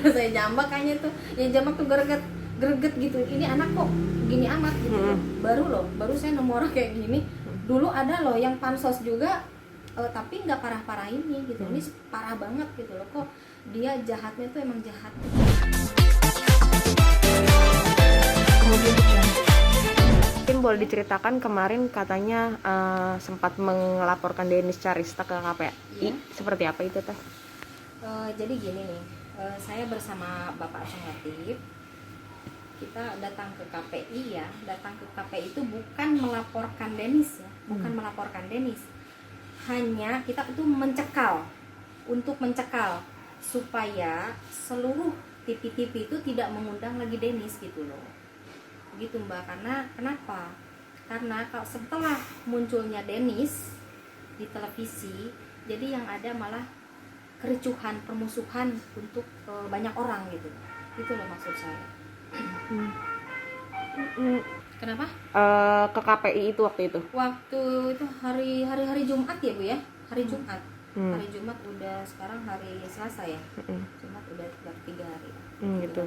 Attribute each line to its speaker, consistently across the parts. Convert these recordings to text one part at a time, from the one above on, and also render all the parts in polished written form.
Speaker 1: udah saya jambak kayaknya tuh, yang jambak tuh greget gitu, ini anak kok gini amat gitu loh. Baru saya nemu orang kayak gini. Dulu ada loh yang pansos juga, tapi nggak parah-parah ini gitu. Ini parah banget gitu loh, kok dia jahatnya tuh emang jahat.
Speaker 2: Mungkin boleh diceritakan kemarin katanya sempat melaporkan Denis Charista ke KPI.
Speaker 1: Iya.
Speaker 2: Seperti apa itu teh?
Speaker 1: Jadi gini nih, saya bersama Bapak Asong Latif, kita datang ke KPI ya. Datang ke KPI itu bukan melaporkan Denis ya, bukan melaporkan Denis. Hanya kita itu untuk mencekal supaya seluruh TV-TV itu tidak mengundang lagi Denis gitu loh. Gitu Mbak, karena kenapa? Karena kalau setelah munculnya Denis di televisi, jadi yang ada malah kericuhan, permusuhan untuk banyak orang gitu. Itu loh maksud saya. Kenapa?
Speaker 2: Ke KPI itu waktu itu.
Speaker 1: Waktu itu hari Jumat ya Bu ya, hari Jumat. Hari Jumat udah, sekarang hari Selasa ya. Jumat udah 3 hari.
Speaker 2: Gitu.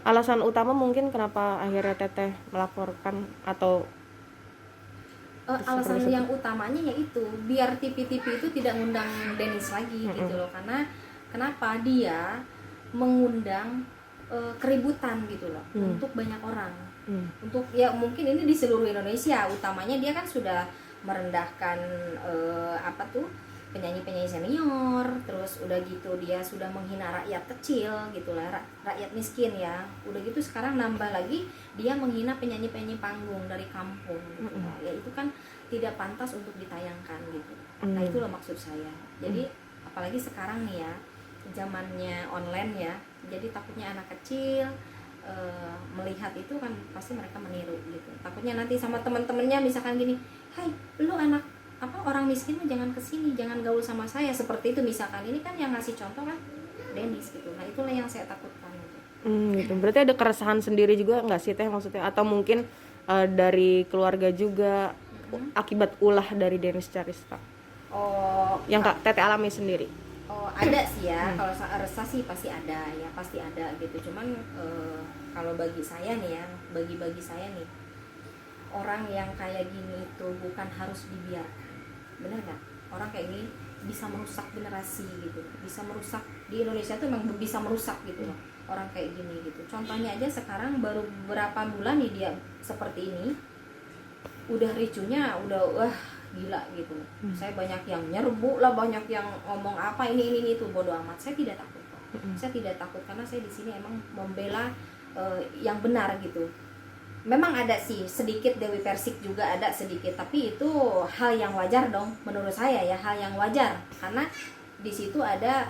Speaker 2: Alasan utama mungkin kenapa akhirnya Teteh melaporkan atau
Speaker 1: alasan yang utamanya yaitu biar TV-TV itu tidak ngundang Denis lagi gitu loh. Karena kenapa dia mengundang keributan gitu loh untuk banyak orang. Untuk ya mungkin ini di seluruh Indonesia, utamanya dia kan sudah merendahkan penyanyi-penyanyi senior, terus udah gitu dia sudah menghina rakyat kecil gitu lah, rakyat miskin ya. Udah gitu sekarang nambah lagi dia menghina penyanyi-penyanyi panggung dari kampung gitu. Ya itu kan tidak pantas untuk ditayangkan gitu. Nah itulah maksud saya. Jadi apalagi sekarang nih ya, zamannya online ya, jadi takutnya anak kecil melihat itu kan pasti mereka meniru gitu. Takutnya nanti sama teman-temannya misalkan gini, "Hai, lu anak orang miskin mah jangan kesini, jangan gaul sama saya," seperti itu misalkan. Ini kan yang ngasih contoh kan Denis gitu. Nah itulah yang saya takutkan gitu.
Speaker 2: Gitu. Berarti ada keresahan sendiri juga nggak sih Teh maksudnya? Atau mungkin dari keluarga juga akibat ulah dari Denis Charista? Yang Kak Teteh alami sendiri?
Speaker 1: Ada sih ya. Kalau resah sih pasti ada ya, pasti ada gitu. Cuman kalau bagi saya nih ya, bagi saya nih, orang yang kayak gini itu bukan harus dibiarkan. Bener nggak? Orang kayak gini bisa merusak generasi gitu, bisa merusak di Indonesia tuh memang bisa merusak gitu loh, orang kayak gini gitu. Contohnya aja sekarang baru berapa bulan nih dia seperti ini, udah ricunya udah gila gitu. Saya banyak yang nyerbu lah, banyak yang ngomong apa ini itu, bodo amat. Saya tidak takut kok. Saya tidak takut karena saya di sini emang membela yang benar gitu. Memang ada sih sedikit Dewi Persik juga ada sedikit, tapi itu hal yang wajar dong menurut saya ya, hal yang wajar karena di situ ada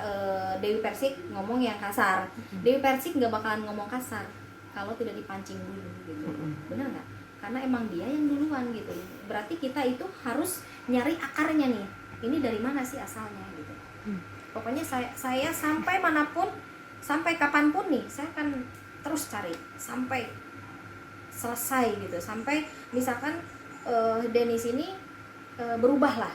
Speaker 1: Dewi Persik ngomong yang kasar. Dewi Persik nggak bakalan ngomong kasar kalau tidak dipancing dulu gitu. Benar nggak? Karena emang dia yang duluan gitu. Berarti kita itu harus nyari akarnya nih. Ini dari mana sih asalnya gitu. Pokoknya saya sampai manapun, sampai kapanpun nih, saya akan terus cari sampai selesai gitu. Sampai misalkan Denis ini berubah lah.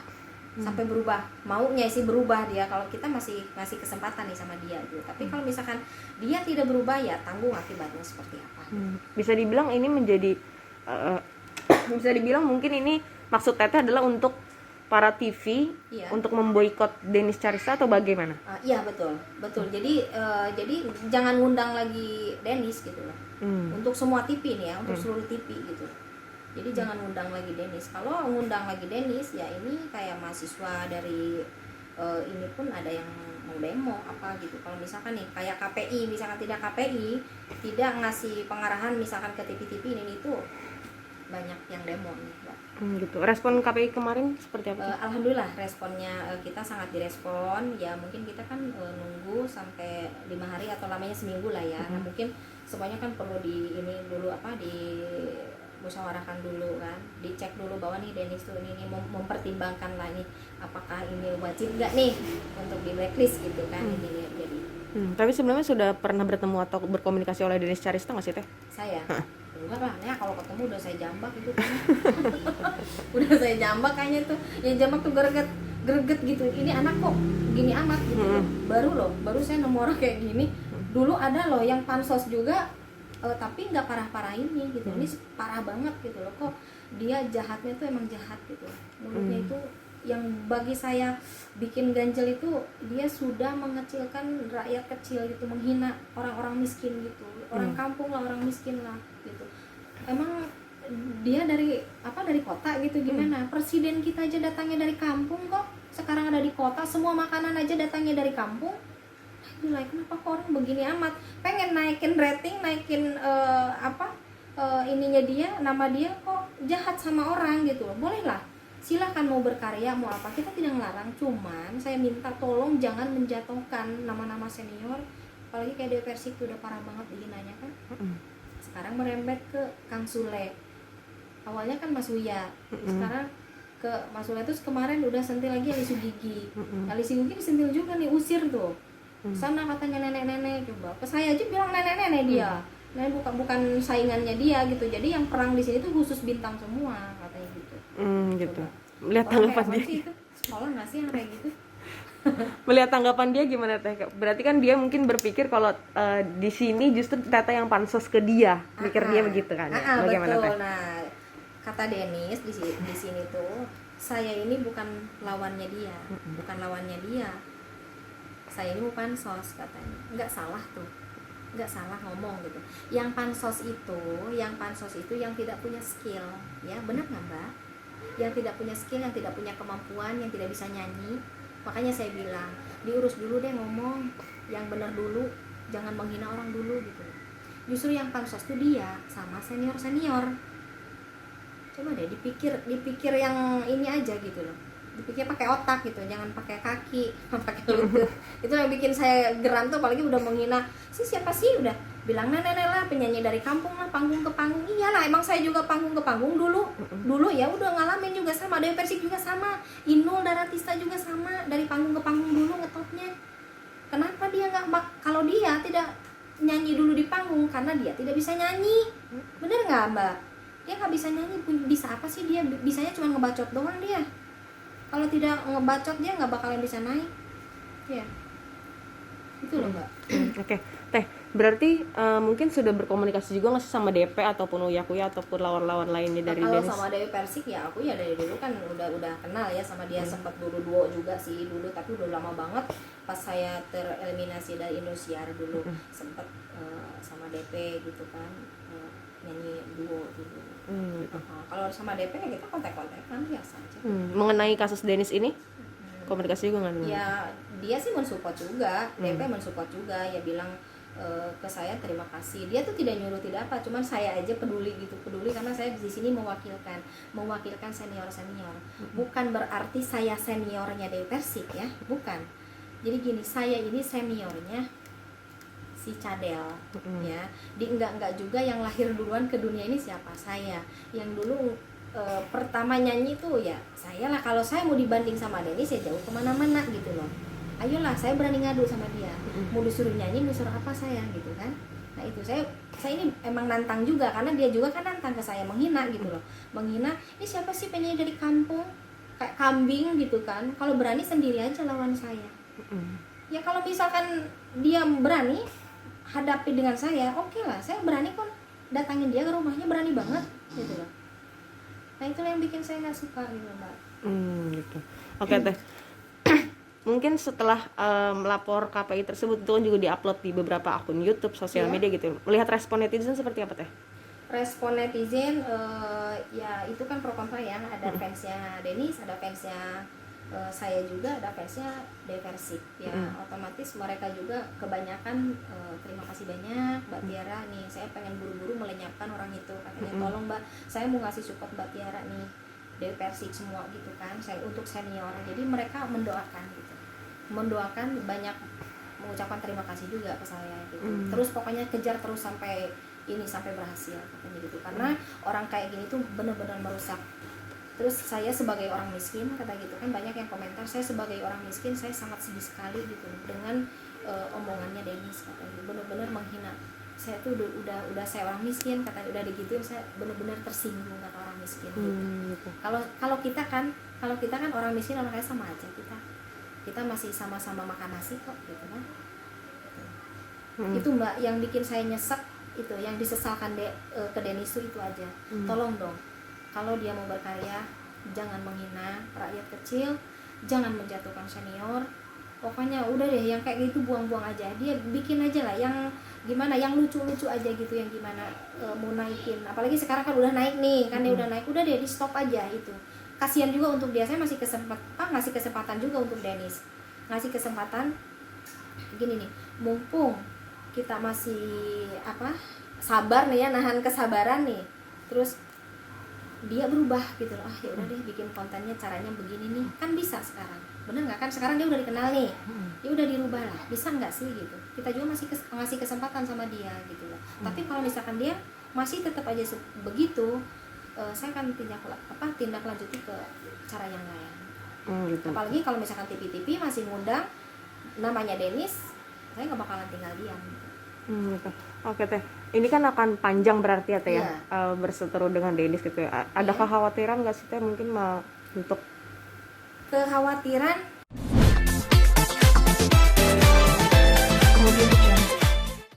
Speaker 1: Sampai berubah, maunya sih berubah dia, kalau kita masih ngasih kesempatan nih sama dia gitu. Tapi kalau misalkan dia tidak berubah ya tanggung akibatnya seperti apa.
Speaker 2: Bisa dibilang ini menjadi bisa dibilang mungkin ini maksud Teteh adalah untuk para TV untuk memboikot Denis Charista atau bagaimana?
Speaker 1: Iya betul. Jadi jangan ngundang lagi Denis gitu loh. Untuk semua TV nih ya, untuk seluruh TV gitu. Jadi jangan ngundang lagi Denis. Kalau ngundang lagi Denis ya ini kayak mahasiswa dari ini pun ada yang mau demo apa gitu. Kalau misalkan nih kayak KPI, misalkan tidak KPI tidak ngasih pengarahan misalkan ke TV-TV ini itu banyak yang demo nih Mbak.
Speaker 2: Gitu. Respon KPI kemarin seperti apa?
Speaker 1: Alhamdulillah responnya kita sangat direspon ya. Mungkin kita kan nunggu sampai 5 hari atau lamanya seminggu lah ya. Nah, mungkin semuanya kan perlu di musyawarahkan dulu kan, dicek dulu bahwa nih Denis tuh ini mempertimbangkan lah nih apakah ini wajib nggak nih untuk di blacklist gitu kan. Jadi
Speaker 2: tapi sebelumnya sudah pernah bertemu atau berkomunikasi oleh Denis Charista nggak sih Teh?
Speaker 1: saya enggak lah ya, kalau ketemu udah saya jambak itu kan. Udah saya jambak kayaknya tuh, yang jambak tuh greget gitu, ini anak kok gini amat gitu. Baru saya nemu orang kayak gini. dulu ada loh yang pansos juga, tapi nggak parah-parah ini gitu. Ini parah banget gitu loh, kok dia jahatnya tuh emang jahat gitu. Mulutnya itu yang bagi saya bikin ganjel itu, dia sudah mengecilkan rakyat kecil gitu, menghina orang-orang miskin gitu, orang kampung lah, orang miskin lah gitu. Emang dia dari kota gitu, gimana? Presiden kita aja datangnya dari kampung kok, sekarang ada di kota, semua makanan aja datangnya dari kampung. Gila, kenapa kok orang begini amat, pengen naikin rating, naikin ininya dia, nama dia, kok jahat sama orang gitu loh. Boleh lah, silahkan mau berkarya, mau apa, kita tidak melarang, cuman saya minta tolong jangan menjatuhkan nama-nama senior, apalagi kayak Dewi Persik itu udah parah banget dihinanya kan. Sekarang merembet ke Kang Sule, awalnya kan Mas Uya, sekarang ke Mas Sule, terus kemarin udah sentil lagi Ali Sugigi. Ali Sugigi disentil juga nih, usir tuh sana katanya nenek-nenek. Coba ke saya aja bilang nenek-nenek dia, nah bukan saingannya dia gitu. Jadi yang perang di sini tuh khusus bintang semua katanya gitu.
Speaker 2: Gitu. Melihat tanggapan dia
Speaker 1: itu sekolah nggak sih yang kayak gitu?
Speaker 2: Melihat tanggapan dia gimana teh? Berarti kan dia mungkin berpikir kalau di sini justru ternyata yang pansos ke dia, mikir dia begitu kan ya? Bagaimana
Speaker 1: betul.
Speaker 2: teh?
Speaker 1: Nah, kata Denis di sini tuh, saya ini bukan lawannya dia, bukan lawannya dia. Saya ini mau pansos katanya. Nggak salah tuh, nggak salah ngomong gitu. Yang pansos itu yang tidak punya skill, ya benar nggak Mbak? Yang tidak punya skill, yang tidak punya kemampuan, yang tidak bisa nyanyi. Makanya saya bilang, diurus dulu deh ngomong, yang benar dulu, jangan menghina orang dulu gitu. Justru yang pansos tuh dia sama senior. Coba deh dipikir yang ini aja gitu loh, dipikir pakai otak gitu, jangan pakai kaki, pakai lutut. Itu yang bikin saya geram tuh, apalagi udah menghina siapa sih, udah bilang nenek lah, penyanyi dari kampung lah, panggung ke panggung. Iyalah, emang saya juga panggung ke panggung dulu ya, udah ngalamin juga sama. Dewi Persik juga sama, Inul Daratista juga sama, dari panggung ke panggung dulu ngetopnya. Kenapa dia nggak, kalau dia tidak nyanyi dulu di panggung, karena dia tidak bisa nyanyi. Bener nggak Mbak? Dia nggak bisa nyanyi, bisa apa sih dia? Bisanya cuma ngebacot doang dia. Kalau tidak ngebacot dia nggak bakalan bisa naik, ya. Itu loh Mbak.
Speaker 2: Oke, teh. Berarti mungkin sudah berkomunikasi juga nggak sih sama DP ataupun Uya Kuya ataupun lawan-lawan lainnya dari
Speaker 1: Kalau
Speaker 2: Denis?
Speaker 1: sama Dewi Persik ya, aku ya dari dulu kan udah kenal ya sama dia. Sempat dulu duo juga sih dulu, tapi udah lama banget pas saya tereliminasi dari Indosiar dulu. Sempat sama DP gitu kan, nyanyi duo dulu. Kalau sama DP ya kita kontak-kontakan biasa aja.
Speaker 2: Mengenai kasus Denis ini, komunikasi juga nggak?
Speaker 1: Ya dia sih mensupport juga, DP mensupport juga, ya bilang ke saya terima kasih. Dia tuh tidak nyuruh tidak apa, cuman saya aja peduli gitu, peduli karena saya di sini mewakilkan senior. Bukan berarti saya seniornya Dewi Persik ya, bukan. Jadi gini, saya ini seniornya si Cadel, ya. Enggak juga yang lahir duluan ke dunia ini siapa, saya. Yang dulu pertama nyanyi tuh ya saya lah. Kalau saya mau dibanding sama Denis ya jauh kemana-mana gitu loh. Ayolah, saya berani ngadu sama dia. Mau disuruh nyanyi, disuruh apa saya gitu kan. Nah itu saya ini emang nantang juga, karena dia juga kan nantang ke saya, menghina gitu loh. Menghina, ini siapa sih penyanyi dari kampung, kayak kambing gitu kan. Kalau berani sendiri aja lawan saya. Ya kalau misalkan dia berani hadapi dengan saya, oke lah, saya berani kok datangin dia ke rumahnya, berani banget gitu loh. Nah itu yang bikin saya nggak suka gitu Mbak.
Speaker 2: Gitu. Oke teh. Mungkin setelah melapor KPI tersebut, itu kan juga diupload di beberapa akun YouTube, sosial media gitu. Melihat respon netizen seperti apa teh?
Speaker 1: Respon netizen ya itu kan pro kontra ya. Ada fansnya Denis, ada fansnya saya juga, ada fansnya Dewi Persik ya. Otomatis mereka juga kebanyakan terima kasih banyak Mbak Tiara nih, saya pengen buru-buru melenyapkan orang itu katanya. Tolong Mbak, saya mau ngasih support Mbak Tiara nih, Dewi Persik semua gitu kan, saya untuk senior. Jadi mereka mendoakan gitu, mendoakan, banyak mengucapkan terima kasih juga ke saya gitu. Terus pokoknya kejar terus sampai berhasil katanya gitu, karena orang kayak gini tuh benar-benar merusak. Terus saya sebagai orang miskin kata gitu kan, banyak yang komentar, saya sebagai orang miskin saya sangat sedih sekali gitu dengan omongannya Denis katanya, benar-benar menghina. Saya tuh udah saya orang miskin katanya, udah digituin saya benar-benar tersinggung kata orang miskin gitu. Kalau kita kan orang miskin, orang kaya sama aja, kita masih sama-sama makan nasi kok gitu kan. Itu Mbak yang bikin saya nyesek, itu yang disesalkan ke Denis itu aja. Tolong dong, kalau dia mau berkarya jangan menghina rakyat kecil, jangan menjatuhkan senior. Pokoknya udah deh, yang kayak gitu buang-buang aja. Dia bikin aja lah yang gimana, yang lucu-lucu aja gitu, yang gimana mau naikin. Apalagi sekarang kan udah naik nih, kan dia udah naik, udah deh di stop aja itu. Kasihan juga untuk dia. Saya masih ngasih kesempatan juga untuk Denis, ngasih kesempatan gini nih, mumpung kita masih sabar nih ya, nahan kesabaran nih, terus dia berubah gitu loh, ya udah deh bikin kontennya caranya begini nih, kan bisa sekarang, bener nggak kan? Sekarang dia udah dikenal nih, ya udah dirubah lah, bisa nggak sih gitu? Kita juga masih ngasih kesempatan sama dia gitu loh. Tapi kalau misalkan dia masih tetap aja begitu, saya akan tindak lanjuti ke cara yang lain.
Speaker 2: Gitu.
Speaker 1: Apalagi kalau misalkan TV masih ngundang namanya Denis, saya nggak bakalan tinggal diam gitu.
Speaker 2: Gitu. Oke Teh, ini kan akan panjang berarti ya Teh ya, berseteru dengan Denis gitu ya. Ada kekhawatiran nggak sih Teh mungkin untuk
Speaker 1: kekhawatiran